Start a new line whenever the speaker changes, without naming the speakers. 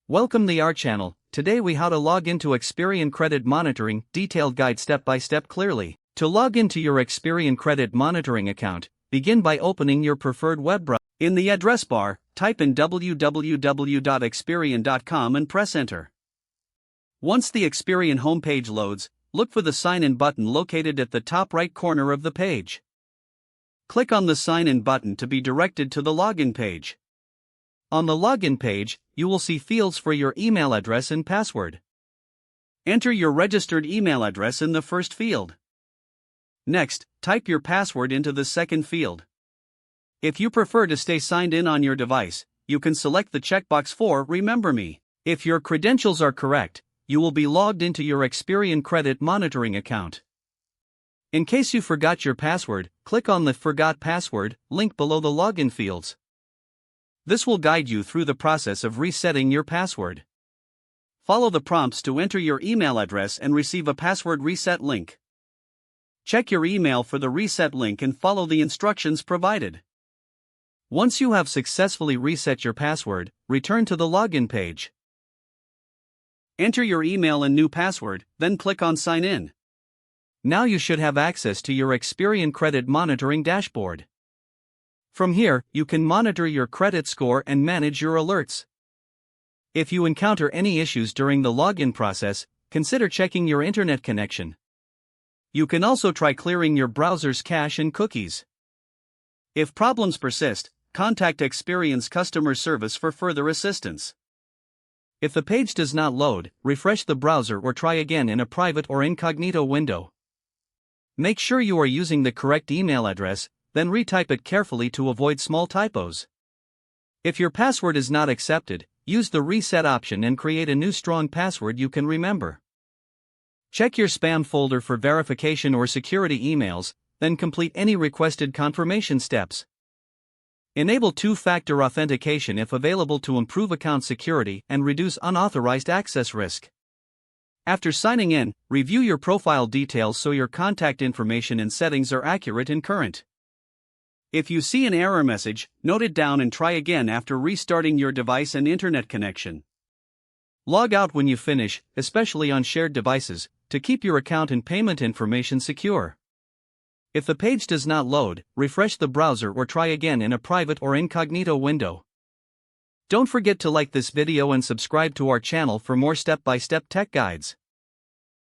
Welcome to our channel. Today we how to log into Experian Credit Monitoring, detailed guide step by step clearly. To log into your Experian Credit Monitoring account, begin by opening your preferred web browser. In the address bar, type in www.experian.com and press enter. Once the Experian homepage loads, look for the sign in button located at the top right corner of the page. Click on the sign in button to be directed to the login page. On the login page, you will see fields for your email address and password. Enter your registered email address in the first field. Next, type your password into the second field. If you prefer to stay signed in on your device, you can select the checkbox for Remember Me. If your credentials are correct, you will be logged into your Experian Credit Monitoring account. In case you forgot your password, click on the Forgot Password link below the login fields. This will guide you through the process of resetting your password. Follow the prompts to enter your email address and receive a password reset link. Check your email for the reset link and follow the instructions provided. Once you have successfully reset your password, return to the login page. Enter your email and new password, then click on Sign In. Now you should have access to your Experian Credit Monitoring dashboard. From here, you can monitor your credit score and manage your alerts. If you encounter any issues during the login process, consider checking your internet connection. You can also try clearing your browser's cache and cookies. If problems persist, contact Experian's customer service for further assistance. If the page does not load, refresh the browser or try again in a private or incognito window. Make sure you are using the correct email address, then retype it carefully to avoid small typos. If your password is not accepted, use the reset option and create a new strong password you can remember. Check your spam folder for verification or security emails, then complete any requested confirmation steps. Enable two-factor authentication if available to improve account security and reduce unauthorized access risk. After signing in, review your profile details so your contact information and settings are accurate and current. If you see an error message, note it down and try again after restarting your device and internet connection. Log out when you finish, especially on shared devices, to keep your account and payment information secure. If the page does not load, refresh the browser or try again in a private or incognito window. Don't forget to like this video and subscribe to our channel for more step-by-step tech guides.